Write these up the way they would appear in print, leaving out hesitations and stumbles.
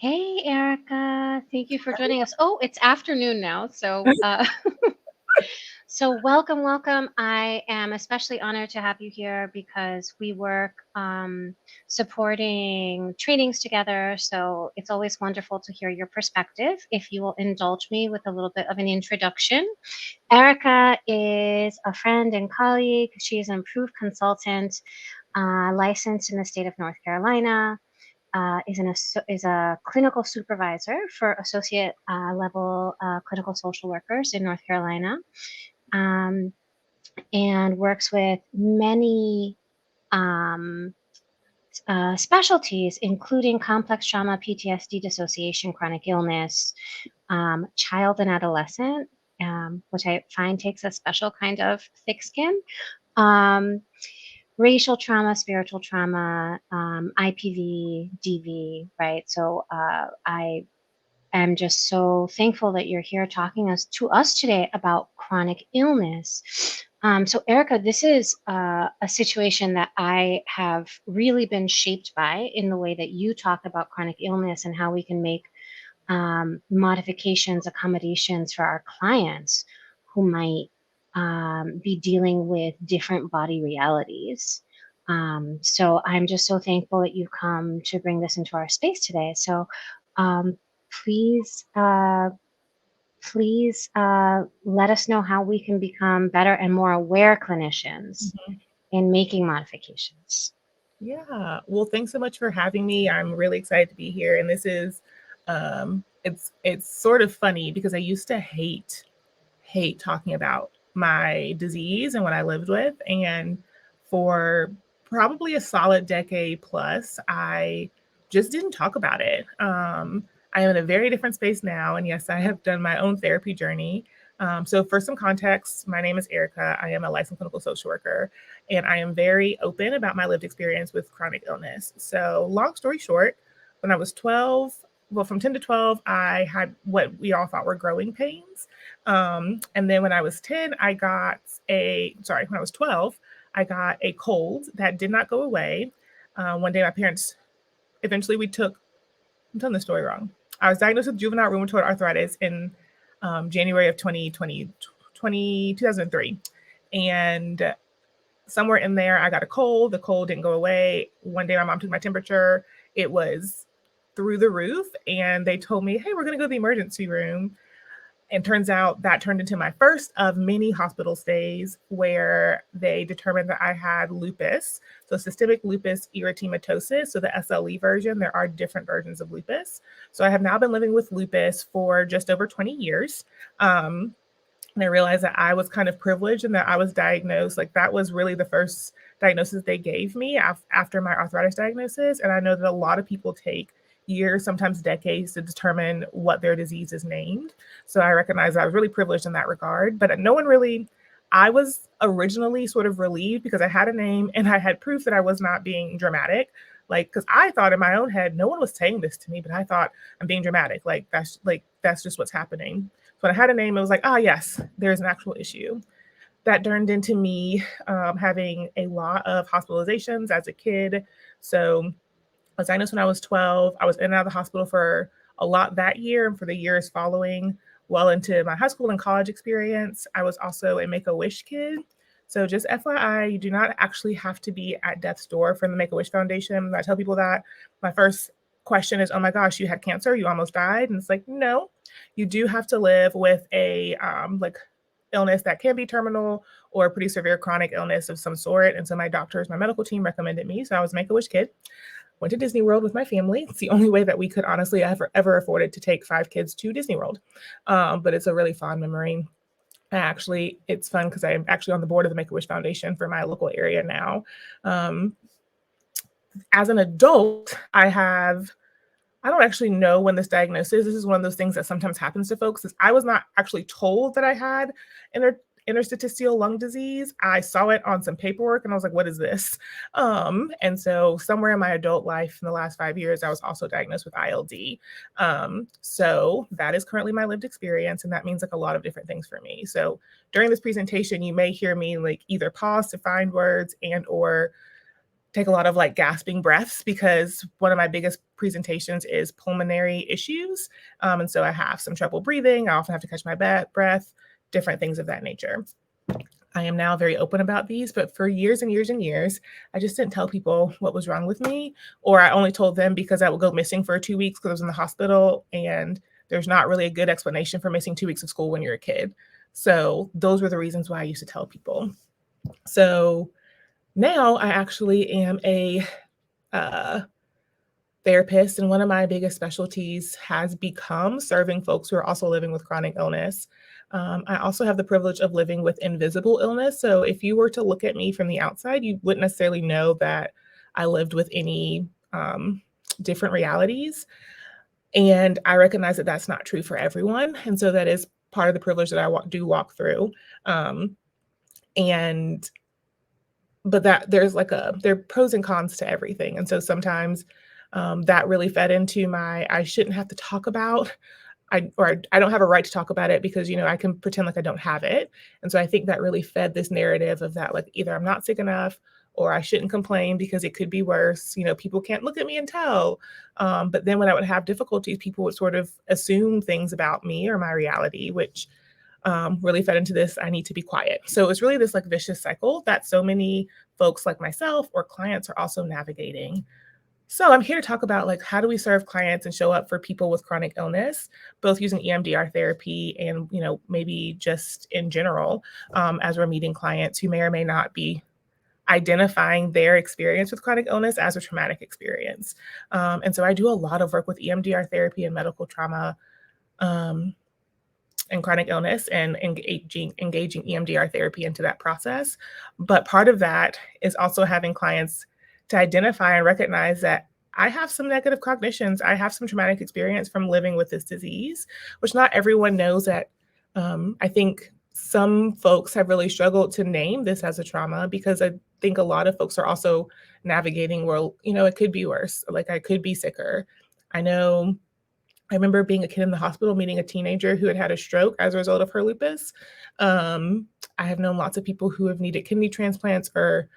Hey, Erica. Thank you for joining us. Oh, it's afternoon now. So welcome, welcome. I am especially honored to have you here because we work supporting trainings together. So it's always wonderful to hear your perspective. If you will indulge me with a little bit of an introduction, Erica is a friend and colleague. She is an approved consultant, licensed in the state of North Carolina. Is a clinical supervisor for associate level clinical social workers in North Carolina, um, and works with many um, specialties, including complex trauma, PTSD, dissociation, chronic illness, child and adolescent, which I find takes a special kind of thick skin. Um, Racial trauma, spiritual trauma, IPV, DV, right? So I am just so thankful that you're here talking to us today about chronic illness. So Erica, this is a situation that I have really been shaped by in the way that you talk about chronic illness and how we can make modifications, accommodations for our clients who might be dealing with different body realities. So I'm just so thankful that you've come to bring this into our space today. So um, please, let us know how we can become better and more aware clinicians Mhm. in making modifications. Yeah. Well, thanks so much for having me. I'm really excited to be here. And this is it's sort of funny because I used to hate talking about my disease and what I lived with. And for probably a solid decade plus, I just didn't talk about it. I am in a very different space now. And yes, I have done my own therapy journey. So, for some context, my name is Erica. I am a licensed clinical social worker, and I am very open about my lived experience with chronic illness. So, long story short, when I was 12, well, from 10 to 12, I had what we all thought were growing pains. And then when I was 10, when I was 12, I got a cold that did not go away. One day, my parents, eventually, I'm telling the story wrong. I was diagnosed with juvenile rheumatoid arthritis in January of 2003. And somewhere in there, I got a cold. The cold didn't go away. One day, my mom took my temperature. It was through the roof. And they told me, hey, we're going to go to the emergency room. And turns out that turned into my first of many hospital stays where they determined that I had lupus. So, systemic lupus erythematosus, so the SLE version. There are different versions of lupus. So, I have now been living with lupus for just over 20 years. And I realized that I was kind of privileged and that I was diagnosed. Like, that was really the first diagnosis they gave me after my arthritis diagnosis. And I know that a lot of people take years, sometimes decades, to determine what their disease is named. So I recognize I was really privileged in that regard. But no one really, I was originally sort of relieved because I had a name and I had proof that I was not being dramatic. Like, because I thought in my own head, no one was saying this to me, but I thought I'm being dramatic. That's just what's happening. So when I had a name, it was like, ah, yes, there's an actual issue. That turned into me having a lot of hospitalizations as a kid. So I was diagnosed when I was 12. I was in and out of the hospital for a lot that year and for the years following, well into my high school and college experience. I was also a Make-A-Wish kid. So just FYI, you do not actually have to be at death's door for the Make-A-Wish Foundation. I tell people that my first question is, oh my gosh, you had cancer, you almost died. And it's like, no, you do have to live with a illness that can be terminal or a pretty severe chronic illness of some sort. And so my doctors, my medical team recommended me. So I was a Make-A-Wish kid. Went to Disney World with my family. It's the only way that we could honestly ever afford it to take 5 kids to Disney World. But it's a really fond memory. It's fun because I'm actually on the board of the Make-A-Wish Foundation for my local area now. Um, as an adult, I don't actually know when this diagnosis. This is one of those things that sometimes happens to folks. Is I was not actually told that I had interstitial lung disease. I saw it on some paperwork and I was like, what is this? And so somewhere in my adult life in the last 5 years, I was also diagnosed with ILD. So that is currently my lived experience. And that means like a lot of different things for me. So during this presentation, you may hear me like either pause to find words and or take a lot of like gasping breaths because one of my biggest presentations is pulmonary issues. And so I have some trouble breathing. I often have to catch my breath, different things of that nature. I am now very open about these, but for years and years and years, I just didn't tell people what was wrong with me, or I only told them because I would go missing for 2 weeks because I was in the hospital, and there's not really a good explanation for missing 2 weeks of school when you're a kid. So those were the reasons why I used to tell people. So now I actually am a therapist, and one of my biggest specialties has become serving folks who are also living with chronic illness. I also have the privilege of living with invisible illness. So if you were to look at me from the outside, you wouldn't necessarily know that I lived with any different realities. And I recognize that that's not true for everyone. And so that is part of the privilege that I do walk through. But that there are pros and cons to everything. And so sometimes that really fed into my, I shouldn't have to talk about, I don't have a right to talk about it because, I can pretend like I don't have it. And so I think that really fed this narrative of that, like, either I'm not sick enough or I shouldn't complain because it could be worse. People can't look at me and tell. But then when I would have difficulties, people would sort of assume things about me or my reality, which really fed into this, I need to be quiet. So it's really this like vicious cycle that so many folks like myself or clients are also navigating. So I'm here to talk about like, how do we serve clients and show up for people with chronic illness, both using EMDR therapy and, maybe just in general, as we're meeting clients who may or may not be identifying their experience with chronic illness as a traumatic experience. And so I do a lot of work with EMDR therapy and medical trauma and chronic illness, and engaging EMDR therapy into that process. But part of that is also having clients to identify and recognize that I have some negative cognitions. I have some traumatic experience from living with this disease, which not everyone knows that. I think some folks have really struggled to name this as a trauma because I think a lot of folks are also navigating, well, it could be worse. Like I could be sicker. I remember being a kid in the hospital, meeting a teenager who had had a stroke as a result of her lupus. I have known lots of people who have needed kidney transplants or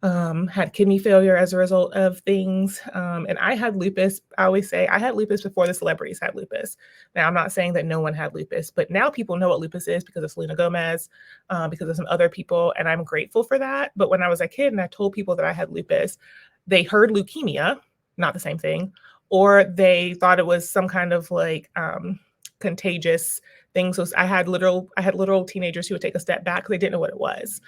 had kidney failure as a result of things. And I had lupus. I always say I had lupus before the celebrities had lupus. Now, I'm not saying that no one had lupus, but now people know what lupus is because of Selena Gomez, because of some other people, and I'm grateful for that. But when I was a kid and I told people that I had lupus, they heard leukemia, not the same thing, or they thought it was some kind of like contagious thing. So I had literal teenagers who would take a step back because they didn't know what it was.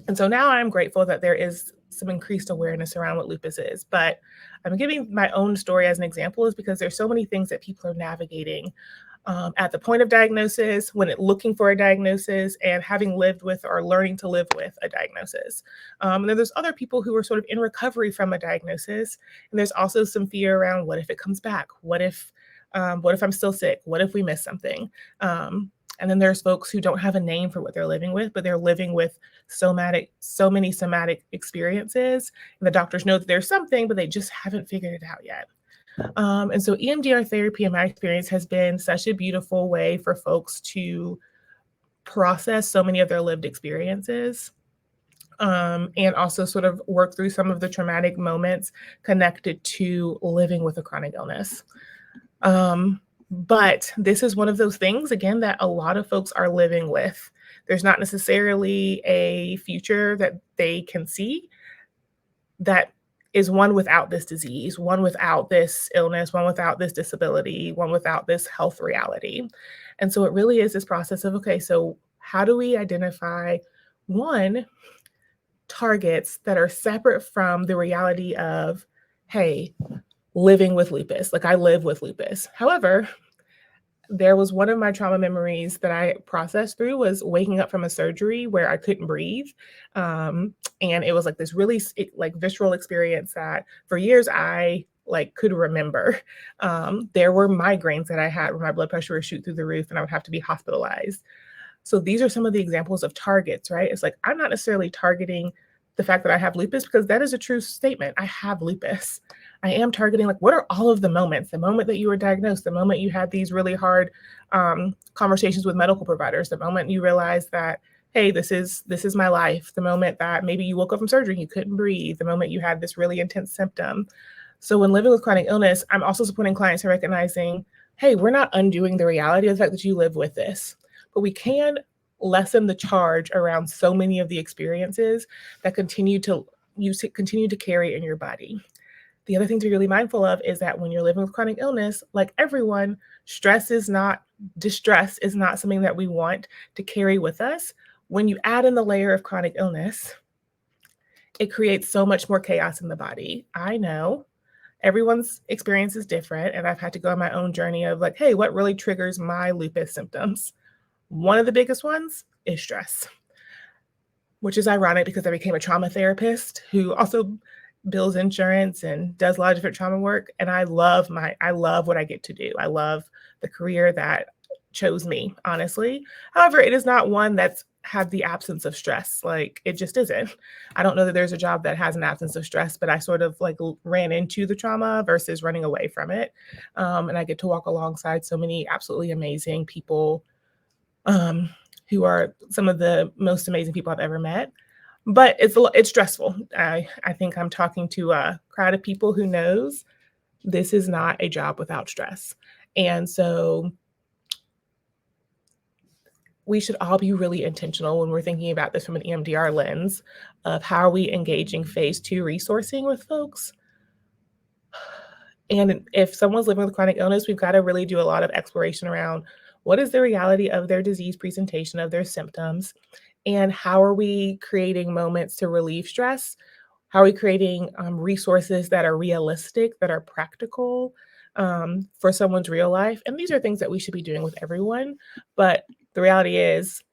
And so now I'm grateful that there is some increased awareness around what lupus is. But I'm giving my own story as an example is because there's so many things that people are navigating at the point of diagnosis, when looking for a diagnosis, and having lived with or learning to live with a diagnosis. And then there's other people who are sort of in recovery from a diagnosis. And there's also some fear around, what if it comes back? What if I'm still sick? What if we miss something? And then there's folks who don't have a name for what they're living with, but they're living with so many somatic experiences. And the doctors know that there's something, but they just haven't figured it out yet. And so EMDR therapy, in my experience, has been such a beautiful way for folks to process so many of their lived experiences, and also sort of work through some of the traumatic moments connected to living with a chronic illness. But this is one of those things, again, that a lot of folks are living with. There's not necessarily a future that they can see that is one without this disease, one without this illness, one without this disability, one without this health reality. And so it really is this process of, okay, so how do we identify, one, targets that are separate from the reality of, hey, living with lupus, like I live with lupus. However, there was one of my trauma memories that I processed through was waking up from a surgery where I couldn't breathe. And it was like this really visceral experience that for years I could remember. There were migraines that I had where my blood pressure would shoot through the roof and I would have to be hospitalized. So these are some of the examples of targets, right? It's like, I'm not necessarily targeting the fact that I have lupus because that is a true statement. I have lupus. I am targeting what are all of the moments, the moment that you were diagnosed, the moment you had these really hard conversations with medical providers, the moment you realized that, hey, this is my life. The moment that maybe you woke up from surgery, you couldn't breathe, the moment you had this really intense symptom. So when living with chronic illness, I'm also supporting clients in recognizing, hey, we're not undoing the reality of the fact that you live with this, but we can lessen the charge around so many of the experiences that continue to carry in your body. The other thing to be really mindful of is that when you're living with chronic illness, like everyone, distress is not something that we want to carry with us. When you add in the layer of chronic illness, it creates so much more chaos in the body. I know everyone's experience is different, and I've had to go on my own journey of like, hey, what really triggers my lupus symptoms? One of the biggest ones is stress, which is ironic because I became a trauma therapist who also bills insurance and does a lot of different trauma work. And I love what I get to do. I love the career that chose me, honestly. However, it is not one that's had the absence of stress. Like, it just isn't. I don't know that there's a job that has an absence of stress, but I sort of like ran into the trauma versus running away from it. And I get to walk alongside so many absolutely amazing people who are some of the most amazing people I've ever met. But it's stressful. I think I'm talking to a crowd of people who knows this is not a job without stress. And so we should all be really intentional when we're thinking about this from an EMDR lens of how are we engaging phase 2 resourcing with folks. And if someone's living with chronic illness, we've got to really do a lot of exploration around what is the reality of their disease presentation, of their symptoms, and how are we creating moments to relieve stress? How are we creating resources that are realistic, that are practical for someone's real life? And these are things that we should be doing with everyone. But the reality is,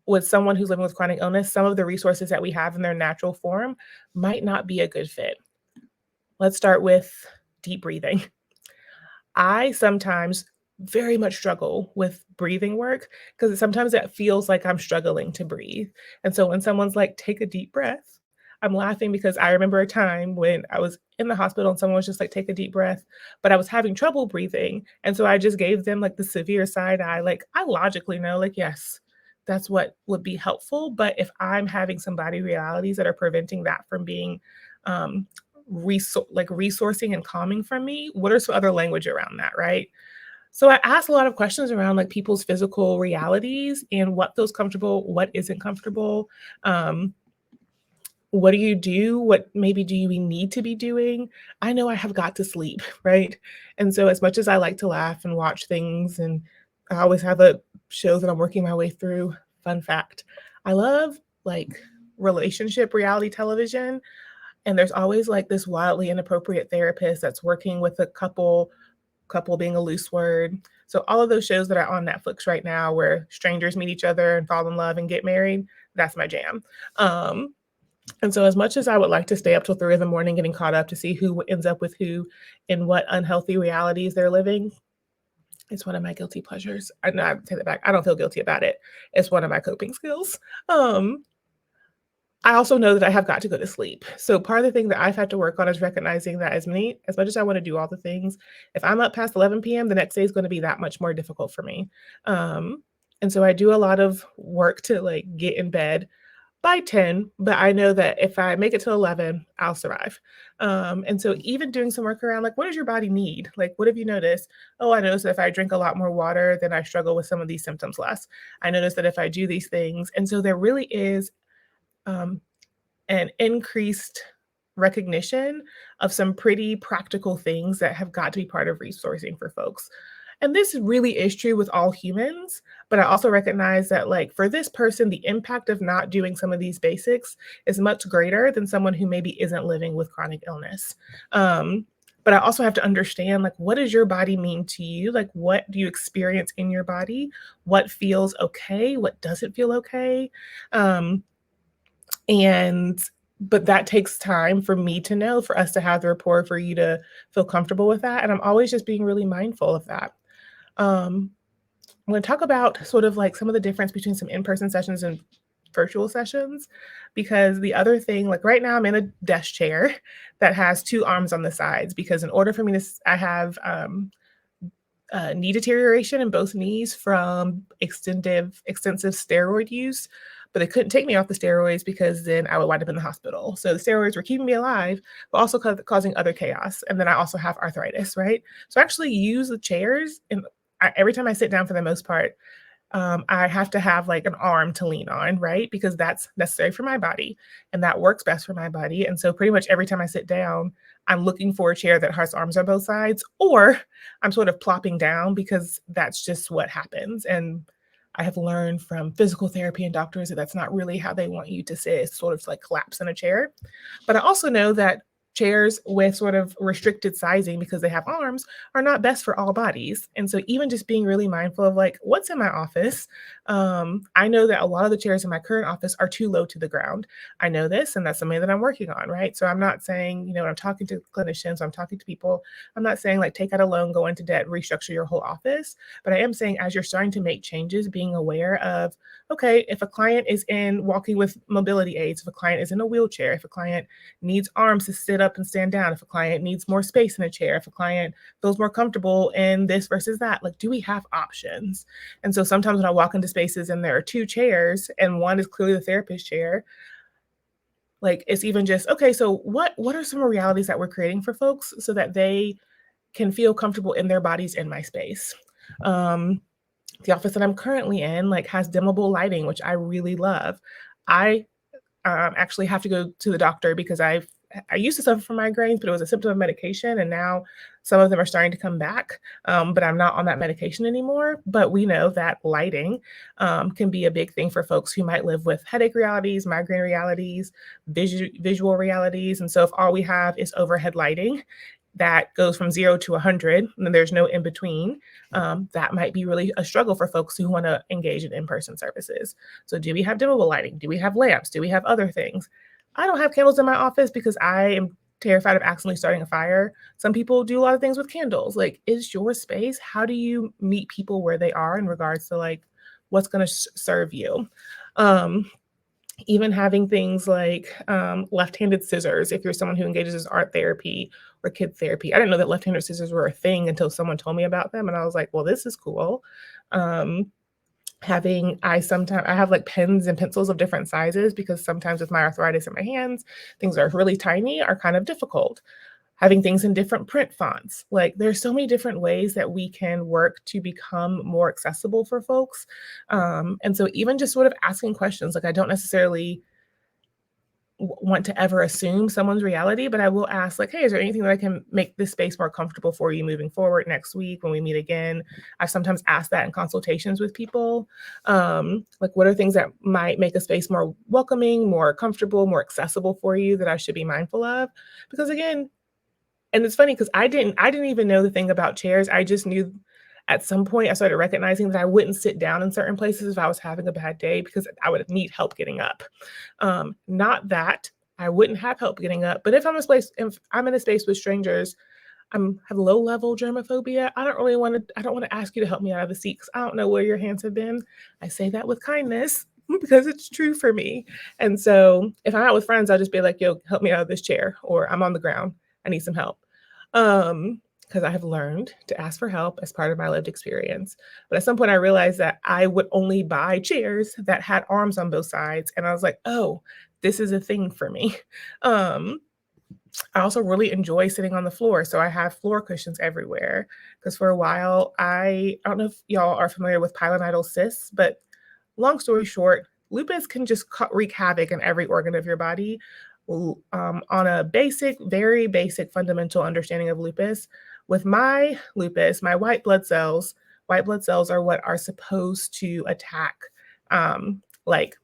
with someone who's living with chronic illness, some of the resources that we have in their natural form might not be a good fit. Let's start with deep breathing. I sometimes very much struggle with breathing work because sometimes it feels like I'm struggling to breathe. And so when someone's like, take a deep breath, I'm laughing because I remember a time when I was in the hospital and someone was just like, take a deep breath, but I was having trouble breathing. And so I just gave them like the severe side eye. Like, I logically know, like, yes, that's what would be helpful. But if I'm having some body realities that are preventing that from being resourcing and calming from me, what are some other language around that, right? So I asked a lot of questions around like people's physical realities and what feels comfortable, what isn't comfortable. What do you do? What maybe do you need to be doing? I know I have got to sleep, right? And so as much as I like to laugh and watch things, and I always have a shows that I'm working my way through, fun fact, I love like relationship reality television. And there's always like this wildly inappropriate therapist that's working with a couple being a loose word. So all of those shows that are on Netflix right now where strangers meet each other and fall in love and get married, that's my jam. And so as much as I would like to stay up till 3 in the morning getting caught up to see who ends up with who and what unhealthy realities they're living, it's one of my guilty pleasures. I take that back. I don't feel guilty about it. It's one of my coping skills. I also know that I have got to go to sleep. So part of the thing that I've had to work on is recognizing that as much as I want to do all the things, if I'm up past 11 p.m., the next day is going to be that much more difficult for me. And so I do a lot of work to like get in bed by 10, but I know that if I make it to 11, I'll survive. And so even doing some work around like, what does your body need? Like, what have you noticed? Oh, I noticed that if I drink a lot more water, then I struggle with some of these symptoms less. I noticed that if I do these things. And so there really is an increased recognition of some pretty practical things that have got to be part of resourcing for folks. And this really is true with all humans, but I also recognize that like for this person, the impact of not doing some of these basics is much greater than someone who maybe isn't living with chronic illness. But I also have to understand like, what does your body mean to you? Like, what do you experience in your body? What feels okay? What doesn't feel okay? But that takes time for me to know, for us to have the rapport, for you to feel comfortable with that. And I'm always just being really mindful of that. I'm going to talk about sort of like some of the difference between some in-person sessions and virtual sessions, because the other thing, like right now I'm in a desk chair that has 2 arms on the sides, because in order for me to, I have knee deterioration in both knees from extensive steroid use. but they couldn't take me off the steroids because then I would wind up in the hospital. So the steroids were keeping me alive, but also causing other chaos. And then I also have arthritis, right? So I actually use the chairs, and every time I sit down, for the most part, I have to have like an arm to lean on, right? Because that's necessary for my body and that works best for my body. And so pretty much every time I sit down, I'm looking for a chair that has arms on both sides, or I'm sort of plopping down because that's just what happens. And I have learned from physical therapy and doctors that that's not really how they want you to sit. It's sort of like collapse in a chair. But I also know that chairs with sort of restricted sizing because they have arms are not best for all bodies. And so even just being really mindful of like what's in my office. I know that a lot of the chairs in my current office are too low to the ground. I know this, and that's something that I'm working on, right? So I'm not saying, when I'm talking to clinicians, I'm talking to people, I'm not saying like take out a loan, go into debt, restructure your whole office. But I am saying as you're starting to make changes, being aware of, okay, if a client is in walking with mobility aids, if a client is in a wheelchair, if a client needs arms to sit up and stand down, if a client needs more space in a chair, if a client feels more comfortable in this versus that, like, do we have options? And so sometimes when I walk into spaces and there are two chairs and one is clearly the therapist chair, like it's even just, okay, so what are some realities that we're creating for folks so that they can feel comfortable in their bodies in my space? The office that I'm currently in like has dimmable lighting, which I really love. I actually have to go to the doctor because I used to suffer from migraines, but it was a symptom of medication, and now some of them are starting to come back. But I'm not on that medication anymore. But we know that lighting can be a big thing for folks who might live with headache realities, migraine realities, visual realities. And so if all we have is overhead lighting that goes from 0 to 100, and there's no in between, that might be really a struggle for folks who want to engage in in-person services. So do we have dimmable lighting? Do we have lamps? Do we have other things? I don't have candles in my office because I am terrified of accidentally starting a fire. Some people do a lot of things with candles. Like, is your space? How do you meet people where they are in regards to like what's going to serve you? Even having things like left-handed scissors, if you're someone who engages in art therapy or kid therapy. I didn't know that left-handed scissors were a thing until someone told me about them, and I was like, well, this is cool. I have like pens and pencils of different sizes because sometimes with my arthritis in my hands, things that are really tiny are kind of difficult. Having things in different print fonts. Like there's so many different ways that we can work to become more accessible for folks. And so even just sort of asking questions, like I don't necessarily want to ever assume someone's reality, but I will ask like, hey, is there anything that I can make this space more comfortable for you moving forward next week when we meet again? I've sometimes asked that in consultations with people. Like what are things that might make a space more welcoming, more comfortable, more accessible for you that I should be mindful of? Because again, and it's funny because I didn't even know the thing about chairs. I just knew at some point I started recognizing that I wouldn't sit down in certain places if I was having a bad day because I would need help getting up. Not that I wouldn't have help getting up, but if I'm in a space with strangers, have low level germophobia. I don't want to ask you to help me out of the seat because I don't know where your hands have been. I say that with kindness because it's true for me. And so if I'm out with friends, I'll just be like, yo, help me out of this chair, or I'm on the ground. I need some help. Because I have learned to ask for help as part of my lived experience. But at some point I realized that I would only buy chairs that had arms on both sides. And I was like, oh, this is a thing for me. I also really enjoy sitting on the floor. So I have floor cushions everywhere. Because for a while, I don't know if y'all are familiar with pilonidal cysts, but long story short, lupus can just wreak havoc in every organ of your body. On a very basic fundamental understanding of lupus, with my lupus, my white blood cells are what are supposed to attack like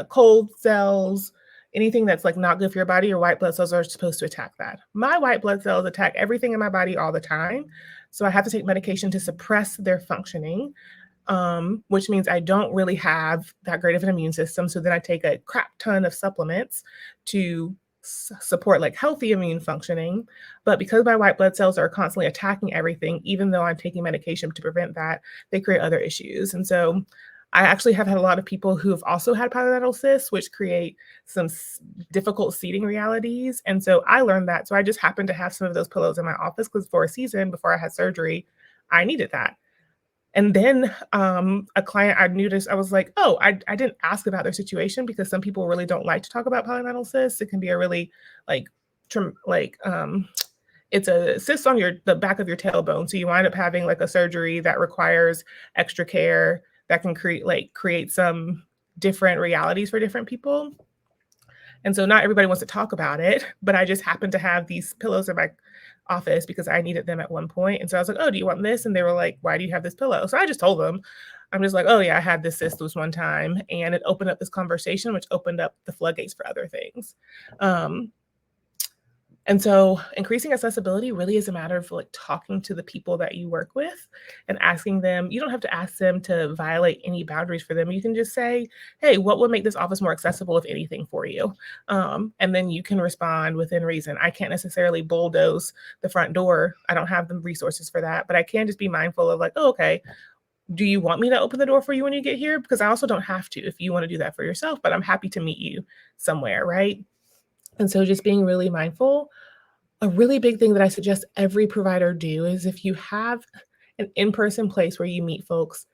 cold cells, anything that's like not good for your body. Your white blood cells are supposed to attack that. My white blood cells attack everything in my body all the time. So I have to take medication to suppress their functioning. Which means I don't really have that great of an immune system. So then I take a crap ton of supplements to support like healthy immune functioning. But because my white blood cells are constantly attacking everything, even though I'm taking medication to prevent that, they create other issues. And so I actually have had a lot of people who have also had pilonidal cysts, which create some difficult seating realities. And so I learned that. So I just happened to have some of those pillows in my office because for a season before I had surgery, I needed that. And then a client I noticed, I was like, oh, I didn't ask about their situation because some people really don't like to talk about polymetal cysts. It can be a really like, it's a cyst on the back of your tailbone. So you wind up having like a surgery that requires extra care that can create some different realities for different people. And so not everybody wants to talk about it, but I just happened to have these pillows in my office because I needed them at one point. And so I was like, oh, do you want this? And they were like, why do you have this pillow? So I just told them, I'm just like, oh yeah, I had this cyst this one time. And it opened up this conversation, which opened up the floodgates for other things. And so increasing accessibility really is a matter of like talking to the people that you work with and asking them. You don't have to ask them to violate any boundaries for them. You can just say, hey, what would make this office more accessible, if anything, for you? And then you can respond within reason. I can't necessarily bulldoze the front door. I don't have the resources for that, but I can just be mindful of like, oh, okay, do you want me to open the door for you when you get here? Because I also don't have to if you want to do that for yourself, but I'm happy to meet you somewhere, right? And so just being really mindful. A really big thing that I suggest every provider do is if you have an in-person place where you meet folks,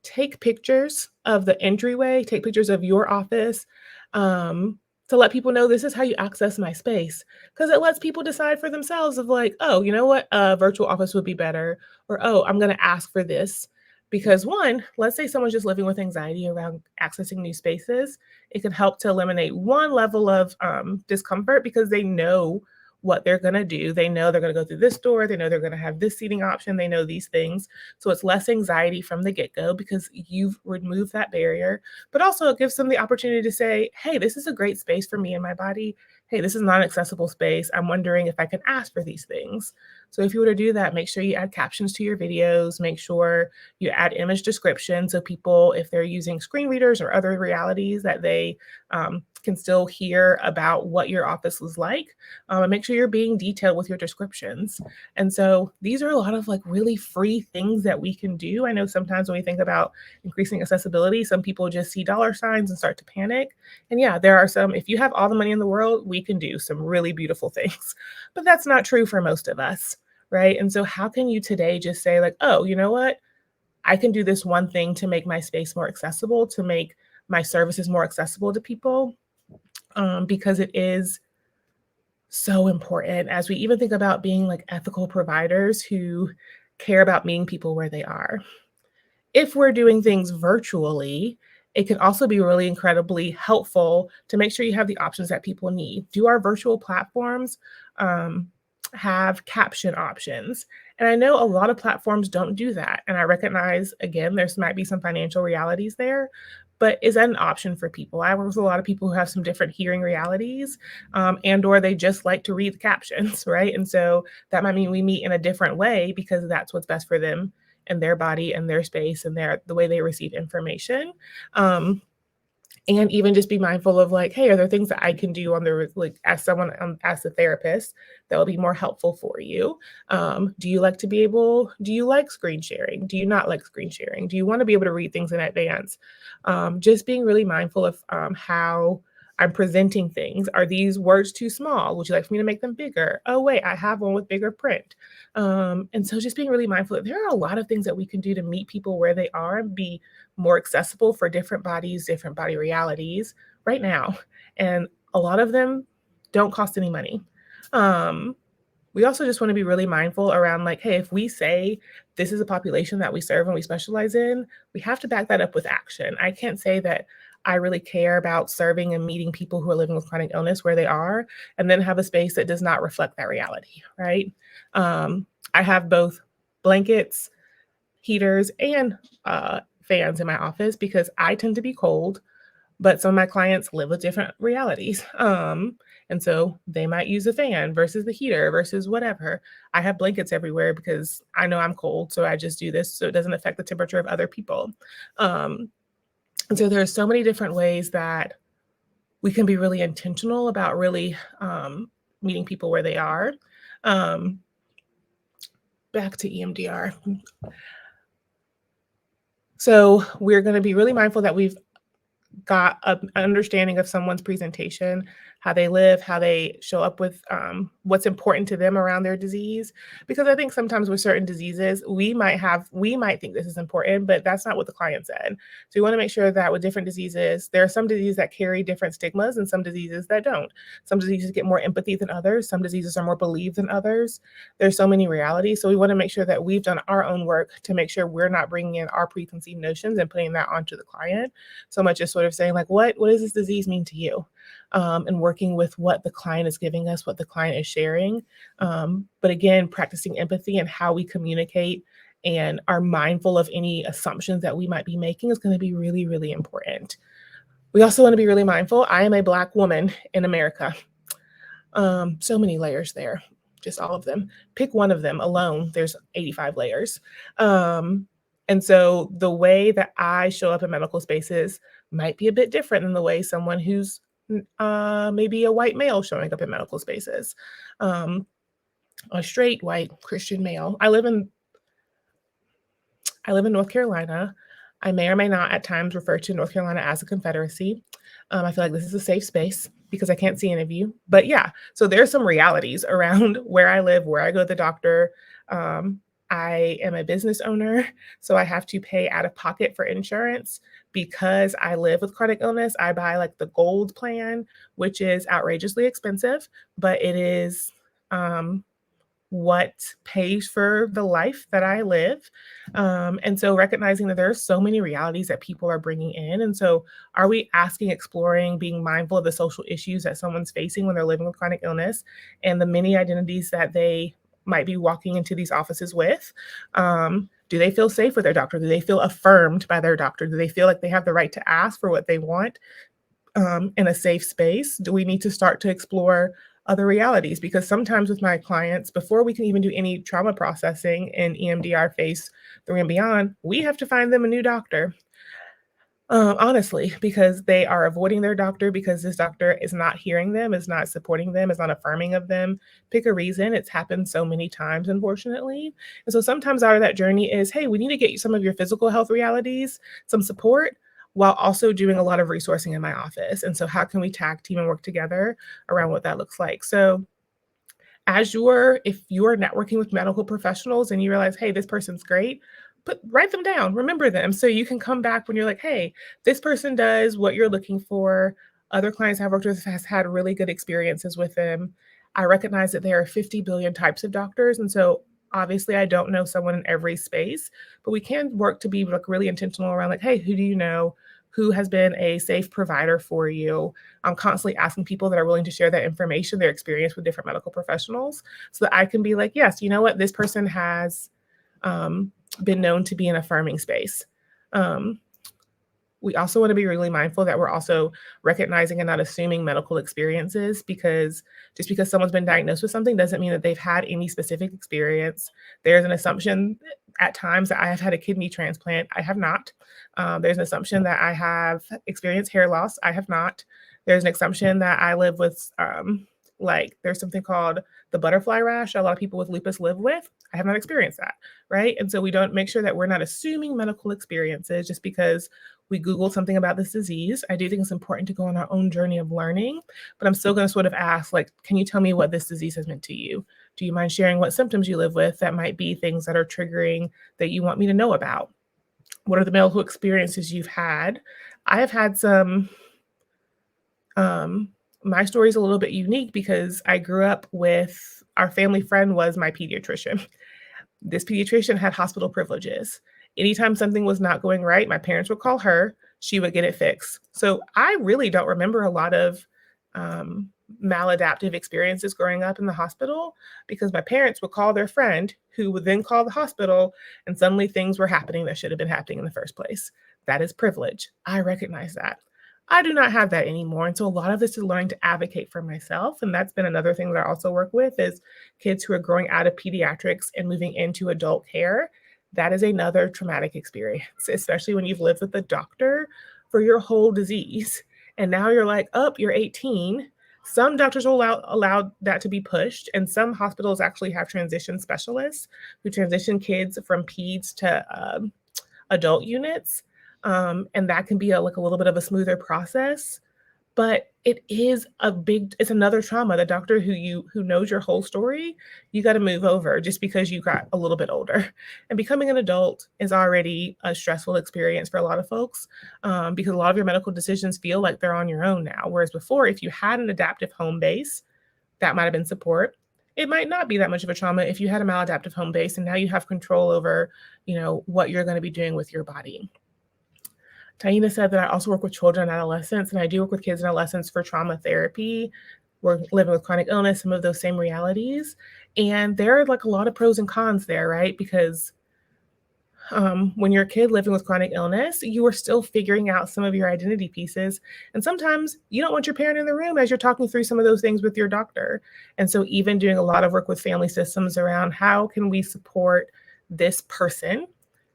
take pictures of the entryway, take pictures of your office, to let people know this is how you access my space. Because it lets people decide for themselves of like, oh, you know what, a virtual office would be better, or oh, I'm going to ask for this. Because one, let's say someone's just living with anxiety around accessing new spaces, it can help to eliminate one level of discomfort because they know what they're going to do. They know they're going to go through this door. They know they're going to have this seating option. They know these things. So it's less anxiety from the get-go because you've removed that barrier, but also it gives them the opportunity to say, hey, this is a great space for me and my body. Hey, this is not an accessible space. I'm wondering if I can ask for these things. So if you were to do that, make sure you add captions to your videos, make sure you add image description. So people, if they're using screen readers or other realities, that they can still hear about what your office was like, and make sure you're being detailed with your descriptions. And so these are a lot of like really free things that we can do. I know sometimes when we think about increasing accessibility, some people just see dollar signs and start to panic. And yeah, there are some, if you have all the money in the world, we can do some really beautiful things, but that's not true for most of us, right? And so how can you today just say like, oh, you know what? I can do this one thing to make my space more accessible, to make my services more accessible to people, because it is so important as we even think about being like ethical providers who care about meeting people where they are. If we're doing things virtually, it can also be really incredibly helpful to make sure you have the options that people need. Do our virtual platforms have caption options? And I know a lot of platforms don't do that. And I recognize, again, there's might be some financial realities there, but is that an option for people? I work with a lot of people who have some different hearing realities, and or they just like to read the captions, right? And so that might mean we meet in a different way because that's what's best for them and their body and their space and the way they receive information. And even just be mindful of like, hey, are there things that I can do on the like as someone as a therapist that will be more helpful for you? Do you like do you like screen sharing? Do you not like screen sharing? Do you want to be able to read things in advance? Just being really mindful of how I'm presenting things. Are these words too small? Would you like for me to make them bigger? Oh, wait, I have one with bigger print. And so just being really mindful that there are a lot of things that we can do to meet people where they are and be more accessible for different bodies, different body realities right now. And a lot of them don't cost any money. We also just want to be really mindful around like, hey, if we say this is a population that we serve and we specialize in, we have to back that up with action. I can't say that I really care about serving and meeting people who are living with chronic illness where they are, and then have a space that does not reflect that reality, right? I have both blankets, heaters, and fans in my office because I tend to be cold, but some of my clients live with different realities. And so they might use a fan versus the heater versus whatever. I have blankets everywhere because I know I'm cold, so I just do this so it doesn't affect the temperature of other people. And so there are so many different ways that we can be really intentional about really meeting people where they are. Back to EMDR. So we're going to be really mindful that we've got an understanding of someone's presentation, how they live, how they show up with what's important to them around their disease. Because I think sometimes with certain diseases, we might think this is important, but that's not what the client said. So we want to make sure that with different diseases, there are some diseases that carry different stigmas and some diseases that don't. Some diseases get more empathy than others. Some diseases are more believed than others. There's so many realities. So we want to make sure that we've done our own work to make sure we're not bringing in our preconceived notions and putting that onto the client. So much as sort of saying like, what does this disease mean to you? And working with what the client is giving us, what the client is sharing. But again, practicing empathy and how we communicate and are mindful of any assumptions that we might be making is going to be really, really important. We also want to be really mindful. I am a Black woman in America. So many layers there, just all of them. Pick one of them alone, there's 85 layers. And so the way that I show up in medical spaces might be a bit different than the way someone who's maybe a white male showing up in medical spaces. A straight white Christian male. I live in North Carolina. I may or may not at times refer to North Carolina as a confederacy. I feel like this is a safe space because I can't see any of you. But yeah, so there's some realities around where I live, where I go to the doctor. I am a business owner, so I have to pay out of pocket for insurance because I live with chronic illness. I buy like the gold plan, which is outrageously expensive, but it is what pays for the life that I live. And so recognizing that there are so many realities that people are bringing in. And so are we asking, exploring, being mindful of the social issues that someone's facing when they're living with chronic illness and the many identities that they might be walking into these offices with? Do they feel safe with their doctor? Do they feel affirmed by their doctor? Do they feel like they have the right to ask for what they want in a safe space? Do we need to start to explore other realities? Because sometimes with my clients, before we can even do any trauma processing in EMDR phase 3 and beyond, we have to find them a new doctor. Honestly, because they are avoiding their doctor because this doctor is not hearing them, is not supporting them, is not affirming of them. Pick a reason. It's happened so many times, unfortunately. And so sometimes out of that journey is, hey, we need to get you some of your physical health realities, some support, while also doing a lot of resourcing in my office. And so how can we tag team and work together around what that looks like? So if you're networking with medical professionals and you realize, hey, this person's great, write them down, remember them, so you can come back when you're like, hey, this person does what you're looking for. Other clients I've worked with has had really good experiences with them. I recognize that there are 50 billion types of doctors. And so obviously I don't know someone in every space, but we can work to be like really intentional around like, hey, who do you know? Who has been a safe provider for you? I'm constantly asking people that are willing to share that information, their experience with different medical professionals, so that I can be like, yes, you know what? This person has been known to be an affirming space. We also want to be really mindful that we're also recognizing and not assuming medical experiences, because just because someone's been diagnosed with something doesn't mean that they've had any specific experience. There's an assumption at times that I have had a kidney transplant. I have not. There's an assumption that I have experienced hair loss. I have not. There's an assumption that I live with, there's something called the butterfly rash a lot of people with lupus live with. I have not experienced that, right? And so we don't make sure that we're not assuming medical experiences just because we Googled something about this disease. I do think it's important to go on our own journey of learning, but I'm still going to sort of ask, like, can you tell me what this disease has meant to you? Do you mind sharing what symptoms you live with that might be things that are triggering that you want me to know about? What are the medical experiences you've had? I have had some, my story is a little bit unique because I grew up with, our family friend was my pediatrician. This pediatrician had hospital privileges. Anytime something was not going right, my parents would call her, she would get it fixed. So I really don't remember a lot of maladaptive experiences growing up in the hospital, because my parents would call their friend who would then call the hospital, and suddenly things were happening that should have been happening in the first place. That is privilege. I recognize that. I do not have that anymore. And so a lot of this is learning to advocate for myself. And that's been another thing that I also work with is kids who are growing out of pediatrics and moving into adult care. That is another traumatic experience, especially when you've lived with the doctor for your whole disease. And now you're like, oh, you're 18. Some doctors will allow that to be pushed. And some hospitals actually have transition specialists who transition kids from peds to adult units. And that can be a little bit of a smoother process. but it's another trauma. The doctor who knows your whole story, you got to move over just because you got a little bit older. And becoming an adult is already a stressful experience for a lot of folks, because a lot of your medical decisions feel like they're on your own now. Whereas before, if you had an adaptive home base, that might have been support. It might not be that much of a trauma if you had a maladaptive home base and now you have control over, what you're going to be doing with your body. Taina said that I also work with children and adolescents, and I do work with kids and adolescents for trauma therapy. We're living with chronic illness, some of those same realities. And there are like a lot of pros and cons there, right? Because when you're a kid living with chronic illness, you are still figuring out some of your identity pieces. And sometimes you don't want your parent in the room as you're talking through some of those things with your doctor. And so even doing a lot of work with family systems around how can we support this person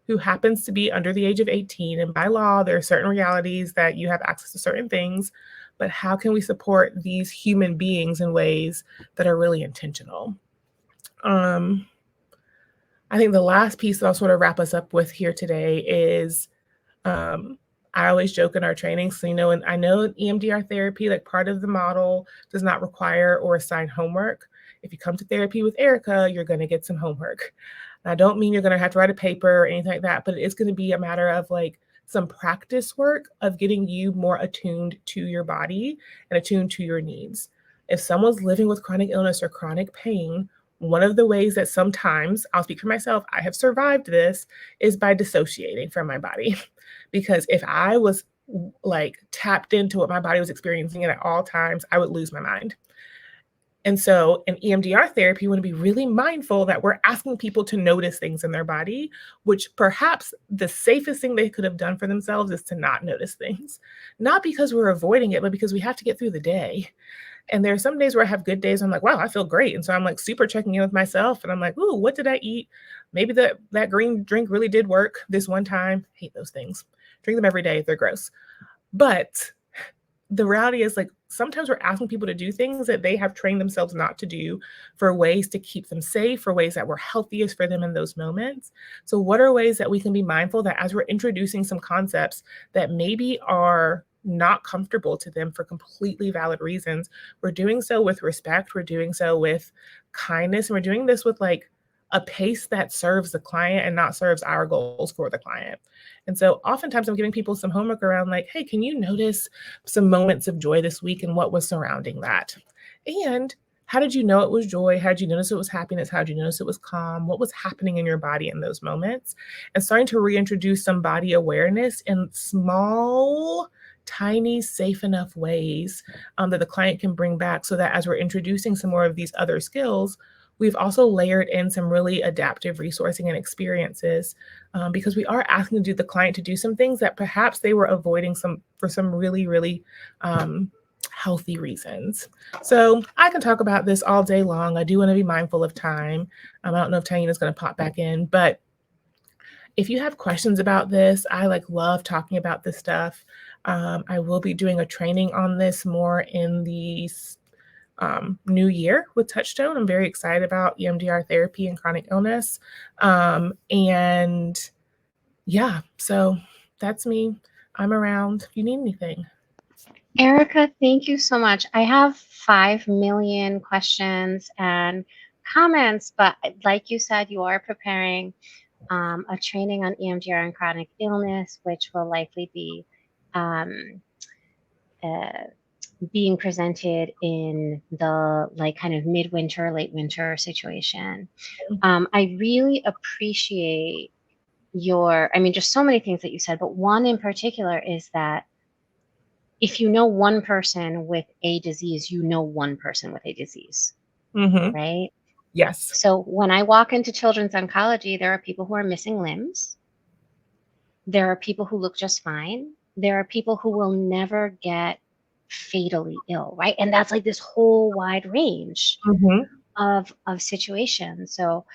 who happens to be under the age of 18. And by law, there are certain realities that you have access to certain things, but how can we support these human beings in ways that are really intentional? I think the last piece that I'll sort of wrap us up with here today is, I always joke in our trainings, so and I know in EMDR therapy, like part of the model does not require or assign homework. If you come to therapy with Erica, you're going to get some homework. And I don't mean you're going to have to write a paper or anything like that, but it is going to be a matter of like some practice work of getting you more attuned to your body and attuned to your needs. If someone's living with chronic illness or chronic pain, one of the ways that sometimes, I'll speak for myself, I have survived this is by dissociating from my body. Because if I was like tapped into what my body was experiencing at all times, I would lose my mind. And so in EMDR therapy, you want to be really mindful that we're asking people to notice things in their body, which perhaps the safest thing they could have done for themselves is to not notice things. Not because we're avoiding it, but because we have to get through the day. And there are some days where I have good days. I'm like, wow, I feel great. And so I'm like super checking in with myself. And I'm like, ooh, what did I eat? Maybe that green drink really did work this one time. I hate those things. Drink them every day. They're gross. But the reality is, like, sometimes we're asking people to do things that they have trained themselves not to do for ways to keep them safe, for ways that were healthiest for them in those moments. So what are ways that we can be mindful that as we're introducing some concepts that maybe are not comfortable to them for completely valid reasons, we're doing so with respect, we're doing so with kindness, and we're doing this with like a pace that serves the client and not serves our goals for the client. And so oftentimes I'm giving people some homework around like, hey, can you notice some moments of joy this week and what was surrounding that? And how did you know it was joy? How did you notice it was happiness? How did you notice it was calm? What was happening in your body in those moments? And starting to reintroduce some body awareness in small, tiny, safe enough ways that the client can bring back, so that as we're introducing some more of these other skills, we've also layered in some really adaptive resourcing and experiences, because we are asking the client to do some things that perhaps they were avoiding for some really, really healthy reasons. So I can talk about this all day long. I do want to be mindful of time. I don't know if Taina is going to pop back in, but if you have questions about this, I love talking about this stuff. I will be doing a training on this more in the new year with Touchstone. I'm very excited about EMDR therapy and chronic illness. And yeah, so that's me. I'm around if you need anything. Erica, thank you so much. I have 5 million questions and comments, but like you said, you are preparing a training on EMDR and chronic illness, which will likely be being presented in the kind of midwinter, late winter situation. I really appreciate just so many things that you said, but one in particular is that if you know one person with a disease, you know one person with a disease, right? Yes. So when I walk into children's oncology, there are people who are missing limbs. There are people who look just fine. There are people who will never get fatally ill, right? And that's like this whole wide range of situations. So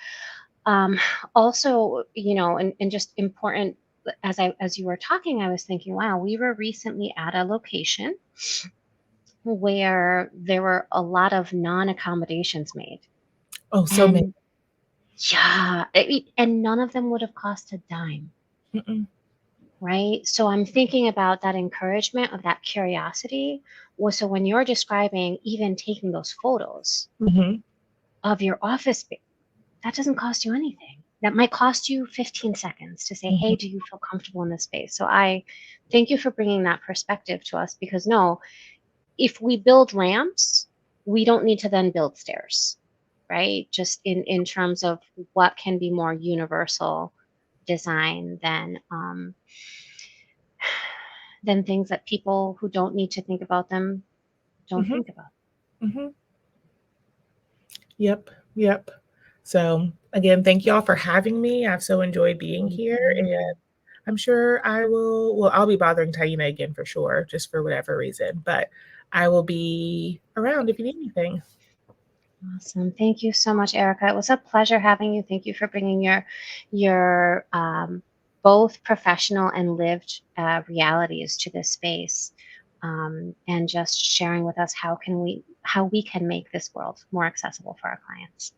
also, and just important, as you were talking, I was thinking, wow, we were recently at a location where there were a lot of non-accommodations made. Oh, so many. Yeah, and none of them would have cost a dime. right? So I'm thinking about that encouragement of that curiosity. Well, so when you're describing even taking those photos Hmm. of your office space, that doesn't cost you anything. That might cost you 15 seconds to say, hey, Hmm. do you feel comfortable in this space? So I thank you for bringing that perspective to us because no, if we build ramps, we don't need to then build stairs, right? Just in terms of what can be more universal design than things that people who don't need to think about them don't Hmm. think about. Hmm. Yep. Yep. So again, thank y'all for having me. I've so enjoyed being Thank here, and you. I'm sure I will. Well, I'll be bothering Taina again for sure, just for whatever reason. But I will be around if you need anything. Awesome. Thank you so much, Erica. It was a pleasure having you. Thank you for bringing your both professional and lived realities to this space, and just sharing with us how we can make this world more accessible for our clients.